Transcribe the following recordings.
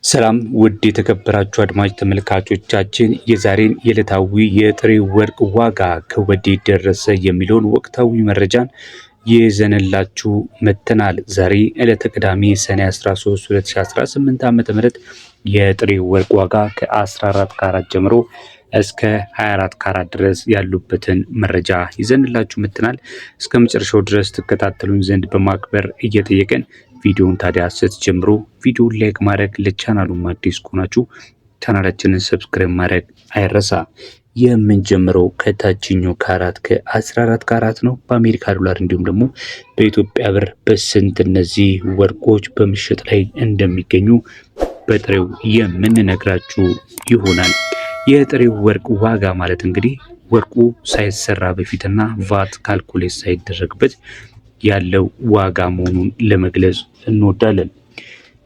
ሰላም ውድ የተከበራችሁ አድማጭ ተመልካቾቻችን የዛሬን የዕለታዊ የጥሬ ወርቅ ዋጋ ከወዴት ደረሰ የሚለውን ወቅታዊ መረጃን ይዘንላችሁ መጥተናል። ዛሬ ዕለተ ቅዳሜ ሰኔ 13 2018 ዓ.ም የጥሬ ወርቅ ዋጋ ከ14 ካራት ጀምሮ እስከ 24 ካራት ድረስ ያሉበትን መረጃ ይዘንላችሁ መጥተናል። እስከ መጨረሻው ድረስ ተከታተሉን ዘንድ በማክበር እየጠየቀን ቪዲዮውን ታዲያ ስትጀምሩ ቪዲዮውን ላይክ ማድረግ ለቻናሉም አዲስ ከሆናችሁ ቻናላችንን ሰብስክራይብ ማድረግ አይረሳ። የምንጀምረው ከታችኛው ካራት ከ14 ካራት ነው በአሜሪካ ዶላር እንዲሁም ደግሞ በኢትዮጵያ ብር በስንት እነዚህ ወርቆች በምሽጥ ላይ እንደሚገኙ በጥሬው የምንነግራችሁ ይሆናል። የጥሬው ወርቅ ዋጋ ማለት እንግዲህ ወርቁ ሳይሰራ በፊትና ቫት ካልኩሌት ሳይደረግበት ያለው ዋጋ መሆኑን ለመግለጽ እንወዳለን።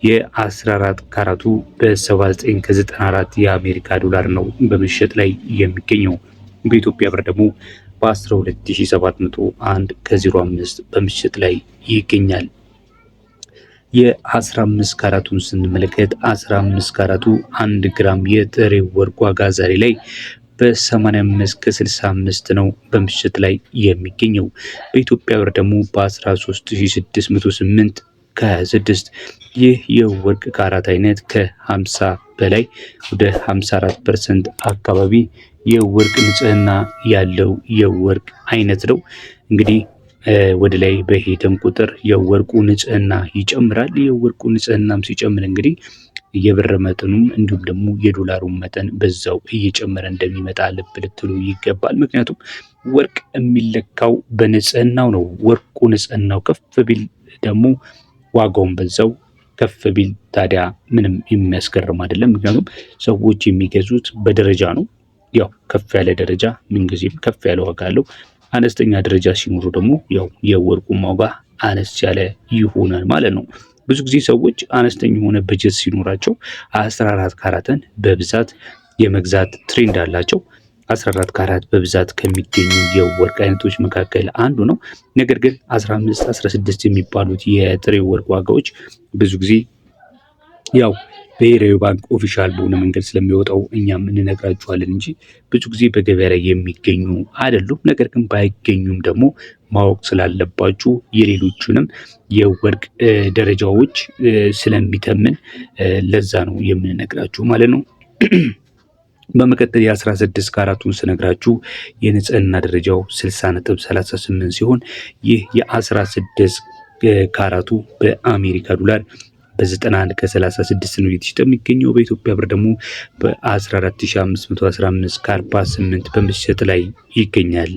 የ14 ካራቱ በ79 ከ94 የአሜሪካ ዶላር ነው በመሸጥ ላይ የሚገኘው። በኢትዮጵያ ብር ደግሞ በ12701 ከ05 በመሸጥ ላይ ይገኛል። የ15 ካራቱን ስንመለከት 15 ካራቱ 1 ግራም የጥሬ ወርቅ ዋጋ ዛሬ ላይ በ85 ከ65 ነው በምሽት ላይ የሚገኘው። በኢትዮጵያ ብር ደግሞ በ13608 ከ26 ይህ የወርቅ ካራት አይነት ከ50 በላይ ወደ 54% አካባቢ የወርቅ ንጽህና ያለው የወርቅ አይነት ነው። እንግዲህ ወደ ላይ በሄደም ቁጥር የወርቁ ንጽህና ይጨምራል። የወርቁ ንጽህናም ሲጨምር እንግዲህ የብር መጠኑም እንዲሁም ደግሞ የዶላሩን መጠን በዛው እየጨመረ እንደሚመጣ ልብ ልትሉ ይገባል። ምክንያቱም ወርቅ የሚለካው በንጽህናው ነው። ወርቁ ንጽህናው ከፍ ቢል ደግሞ ዋጋውን በዛው ከፍ ቢል ታዲያ ምንም የሚያስገርም አይደለም። ምክንያቱም ሰዎች የሚገዙት በደረጃ ነው። ያው ከፍ ያለ ደረጃ ምንጊዜም ከፍ ያለ ዋጋ አለው። አነስተኛ ደረጃ ሲኖሩ ደግሞ ያው የወርቁ ዋጋ አነስ ያለ ይሆናል ማለት ነው። ብዙ ጊዜ ሰዎች አነስተኛ የሆነ በጀት ሲኖራቸው 14 ካራትን በብዛት የመግዛት ትሬንድ አላቸው። 14 ካራት በብዛት ከሚገኙ የወርቅ አይነቶች መካከል አንዱ ነው። ነገር ግን 15፣ 16 የሚባሉት የጥሬ ወርቅ ዋጋዎች ብዙ ጊዜ ያው ብሔራዊ ባንክ ኦፊሻል በሆነ መንገድ ስለሚወጣው እኛም እንነግራችኋለን እንጂ ብዙ ጊዜ በገበያ ላይ የሚገኙ አይደሉም። ነገር ግን ባይገኙም ደግሞ ማወቅ ስላለባችሁ የሌሎቹንም የወርቅ ደረጃዎች ስለሚተምን ለዛ ነው የምንነግራችሁ ማለት ነው። በመቀጠል የ16 ካራቱን ስነግራችሁ የንጽህና ደረጃው 60.38 ሲሆን ይህ የ16 ካራቱ በአሜሪካ ዶላር በ91 ከ36 ነው እየተሸጠ የሚገኘው። በኢትዮጵያ ብር ደግሞ በ14515 ከ48 በመሸጥ ላይ ይገኛል።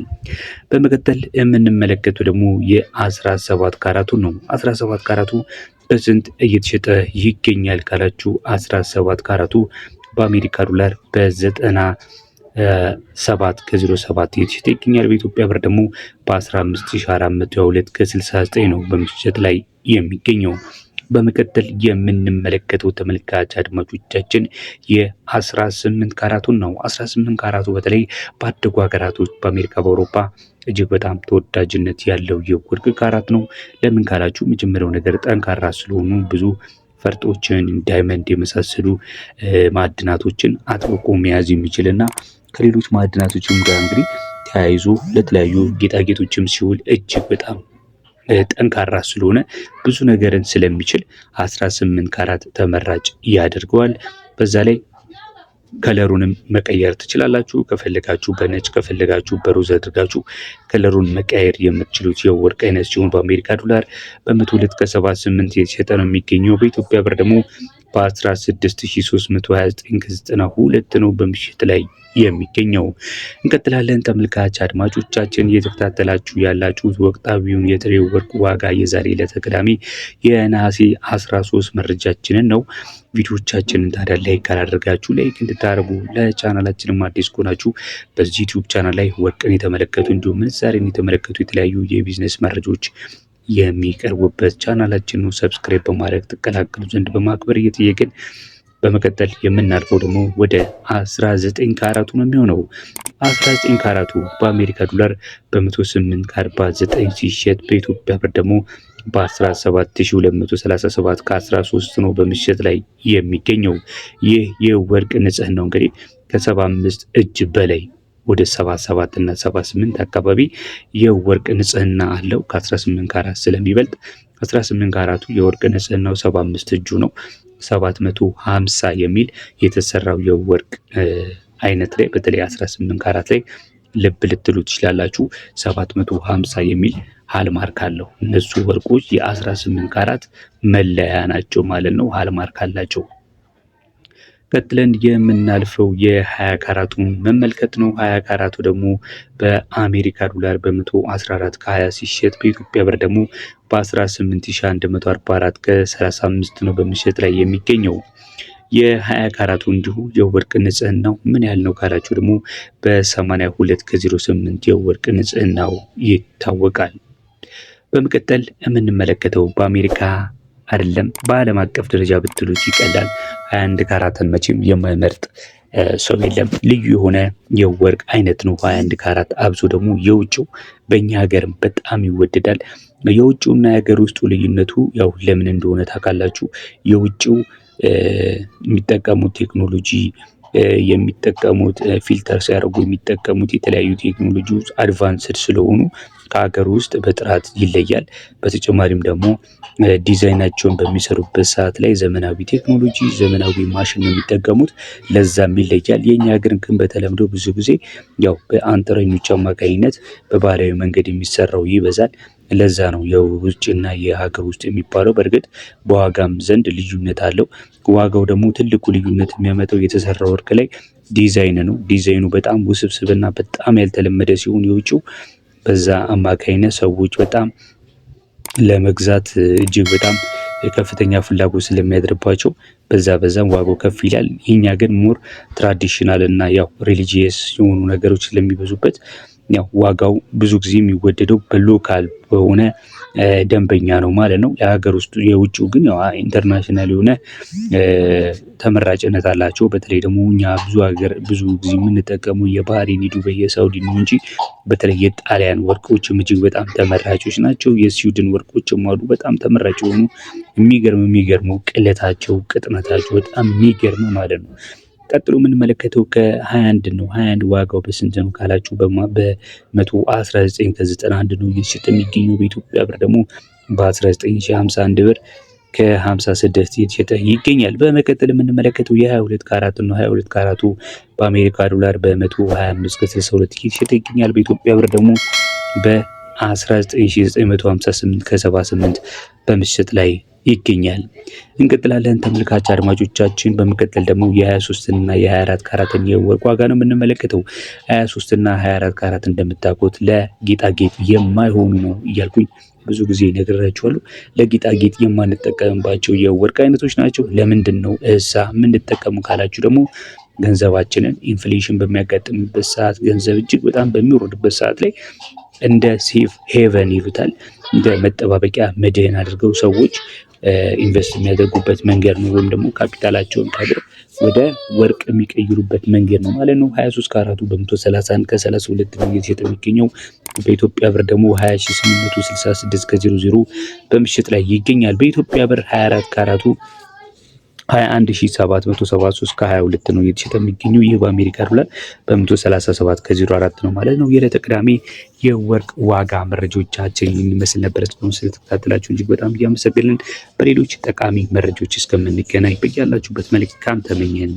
በመቀጠል የምንመለከተው ደግሞ የ17 ካራቱን ነው። 17 ካራቱ በስንት እየተሸጠ ይገኛል ካላችሁ 17 ካራቱ በአሜሪካ ዶላር በ97 ከ07 እየተሸጠ ይገኛል። በኢትዮጵያ ብር ደግሞ በ15402 ከ69 ነው በመሸጥ ላይ የሚገኘው። በመቀጠል የምንመለከተው ተመልካች አድማጮቻችን የ18 ካራቱን ነው። 18 ካራቱ በተለይ ባደጉ ሀገራቶች በአሜሪካ፣ በአውሮፓ እጅግ በጣም ተወዳጅነት ያለው የወርቅ ካራት ነው። ለምን ካላችሁ መጀመሪያው ነገር ጠንካራ ስለሆኑ ብዙ ፈርጦችን፣ ዳይመንድ የመሳሰሉ ማዕድናቶችን አጥብቆ መያዝ የሚችልና ከሌሎች ማዕድናቶችም ጋር እንግዲህ ተያይዞ ለተለያዩ ጌጣጌጦችም ሲውል እጅግ በጣም ጠንካራ ስለሆነ ብዙ ነገርን ስለሚችል 18 ካራት ተመራጭ ያደርገዋል። በዛ ላይ ከለሩንም መቀየር ትችላላችሁ። ከፈለጋችሁ በነጭ ከፈለጋችሁ በሮዝ አድርጋችሁ ከለሩን መቀየር የምትችሉት የወርቅ አይነት ሲሆን በአሜሪካ ዶላር በ102 ከ78 የተሸጠ ነው የሚገኘው። በኢትዮጵያ ብር ደግሞ በ16329 ከ92 ነው በምሽት ላይ የሚገኘው። እንቀጥላለን። ተመልካች አድማጮቻችን እየተከታተላችሁ ያላችሁት ወቅታዊውን የጥሬ ወርቅ ዋጋ የዛሬ ዕለተ ቅዳሜ የነሐሴ 13 መረጃችንን ነው። ቪዲዮቻችንን ታዲያ ላይክ ካላደረጋችሁ ላይክ እንድታደርጉ፣ ለቻናላችንም አዲስ ከሆናችሁ በዚህ ዩቲዩብ ቻናል ላይ ወርቅን የተመለከቱ እንዲሁም ምንዛሬን የተመለከቱ የተለያዩ የቢዝነስ መረጃዎች የሚቀርቡበት ቻናላችን ነው። ሰብስክራይብ በማድረግ ተቀላቀሉ ዘንድ በማክበር እየጠየቅን በመቀጠል የምናልፈው ደግሞ ወደ 19 ካራቱ ነው የሚሆነው። 19 ካራቱ በአሜሪካ ዶላር በ108.49 ሲሸጥ በኢትዮጵያ ብር ደግሞ በ17237 ከ13 ነው በምሽት ላይ የሚገኘው። ይህ የወርቅ ንጽህናው እንግዲህ ከ75 እጅ በላይ ወደ 77 እና 78 አካባቢ የወርቅ ንጽህና አለው። ከ18 ካራት ስለሚበልጥ 18 ካራቱ የወርቅ ንጽህናው 75 እጁ ነው። 750 የሚል የተሰራው የወርቅ አይነት ላይ በተለይ 18 ካራት ላይ ልብ ልትሉ ትችላላችሁ። 750 የሚል ሃልማርክ አለው። እነሱ ወርቆች የ18 ካራት መለያ ናቸው ማለት ነው። ሃልማርክ አላቸው። ቀጥለን የምናልፈው የ20 ካራቱን መመልከት ነው። 20 ካራቱ ደግሞ በአሜሪካ ዶላር በ114 ከ20 ሲሸጥ በኢትዮጵያ ብር ደግሞ በ18144 ከ35 ነው በምሽት ላይ የሚገኘው። የ20 ካራቱ እንዲሁ የወርቅ ንጽህናው ምን ያህል ነው ካላችሁ ደግሞ በ82 ከ08 የወርቅ ንጽህናው ይታወቃል። በመቀጠል የምንመለከተው በአሜሪካ አይደለም በዓለም አቀፍ ደረጃ ብትሉት ይቀላል 21 ካራትን መቼም የማይመርጥ ሰው የለም። ልዩ የሆነ የወርቅ አይነት ነው 21 ካራት። አብሶ ደግሞ የውጭው በእኛ ሀገርም በጣም ይወደዳል። የውጭውና የሀገር ውስጡ ልዩነቱ ያው ለምን እንደሆነ ታውቃላችሁ? የውጭው የሚጠቀሙት ቴክኖሎጂ የሚጠቀሙት ፊልተር ሲያደርጉ የሚጠቀሙት የተለያዩ ቴክኖሎጂዎች አድቫንስድ ስለሆኑ ከሀገር ውስጥ በጥራት ይለያል። በተጨማሪም ደግሞ ዲዛይናቸውን በሚሰሩበት ሰዓት ላይ ዘመናዊ ቴክኖሎጂ ዘመናዊ ማሽን ነው የሚጠቀሙት፣ ለዛም ይለያል። የኛ ሀገር ግን በተለምዶ ብዙ ጊዜ ያው በአንጥረኞች አማካኝነት በባህላዊ መንገድ የሚሰራው ይበዛል። ለዛ ነው የውጭና የሀገር ውስጥ የሚባለው። በእርግጥ በዋጋም ዘንድ ልዩነት አለው። ዋጋው ደግሞ ትልቁ ልዩነት የሚያመጣው የተሰራው ወርቅ ላይ ዲዛይን ነው። ዲዛይኑ በጣም ውስብስብና በጣም ያልተለመደ ሲሆን የውጭው በዛ አማካኝነት ሰዎች በጣም ለመግዛት እጅግ በጣም ከፍተኛ ፍላጎት ስለሚያድርባቸው በዛም ዋጋው ከፍ ይላል። ይሄኛ ግን ሞር ትራዲሽናል እና ያው ሪሊጂየስ የሆኑ ነገሮች ስለሚበዙበት ያው ዋጋው ብዙ ጊዜ የሚወደደው በሎካል በሆነ ደንበኛ ነው ማለት ነው። የሀገር ውስጡ የውጭው ግን ያው ኢንተርናሽናል የሆነ ተመራጭነት አላቸው። በተለይ ደግሞ እኛ ብዙ ጊዜ የምንጠቀመው የባህሬን ዱባይ የሳውዲ ነው እንጂ በተለይ የጣሊያን ወርቆችም እጅግ በጣም ተመራጮች ናቸው። የስዊድን ወርቆችም አሉ በጣም ተመራጭ የሆኑ የሚገርሙ ቅለታቸው ቅጥነታቸው በጣም የሚገርም ማለት ነው። ቀጥሎ የምንመለከተው ከ21 ነው። 21 ዋጋው በስንት ነው ካላችሁ በ119 ከ91 ነው እየተሸጠ የሚገኘው። በኢትዮጵያ ብር ደግሞ በ19051 ብር ከ56 እየተሸጠ ይገኛል። በመቀጠል የምንመለከተው የ22 ካራት ነው። 22 ካራቱ በአሜሪካ ዶላር በ125 ከ62 እየተሸጠ ይገኛል። በኢትዮጵያ ብር ደግሞ በ19958 ከ78 በምሽት ላይ ይገኛል። እንቀጥላለን ተመልካች አድማጮቻችን። በመቀጠል ደግሞ የ23 እና የ24 ካራትን የወርቅ ዋጋ ነው የምንመለከተው። 23 እና 24 ካራት እንደምታውቁት ለጌጣጌጥ የማይሆኑ ነው እያልኩኝ ብዙ ጊዜ ነግራችኋለሁ። ለጌጣጌጥ የማንጠቀምባቸው የወርቅ አይነቶች ናቸው። ለምንድን ነው እሳ የምንጠቀሙ ካላችሁ ደግሞ ገንዘባችንን ኢንፍሌሽን በሚያጋጥምበት ሰዓት ገንዘብ እጅግ በጣም በሚወርድበት ሰዓት ላይ እንደ ሴፍ ሄቨን ይሉታል እንደ መጠባበቂያ መድህን አድርገው ሰዎች ኢንቨስት የሚያደርጉበት መንገድ ነው። ወይም ደግሞ ካፒታላቸውን ካድር ወደ ወርቅ የሚቀይሩበት መንገድ ነው ማለት ነው። 23 ካራቱ በ131 ከ32 ነው እየተሸጠ የሚገኘው። በኢትዮጵያ ብር ደግሞ 20866 ከ00 በምሽት ላይ ይገኛል። በኢትዮጵያ ብር 24 ካራቱ 21773 ከ22 ነው እየተሸጠ የሚገኘው። ይህ በአሜሪካ ዶላር በ137 ከ04 ነው ማለት ነው። የዕለተ ቅዳሜ የወርቅ ዋጋ መረጃዎቻችን የሚመስል ነበር። ስለተከታተላችሁ እጅግ በጣም እያመሰገንን በሌሎች ጠቃሚ መረጃዎች እስከምንገናኝ በያላችሁበት መልካም ተመኘን።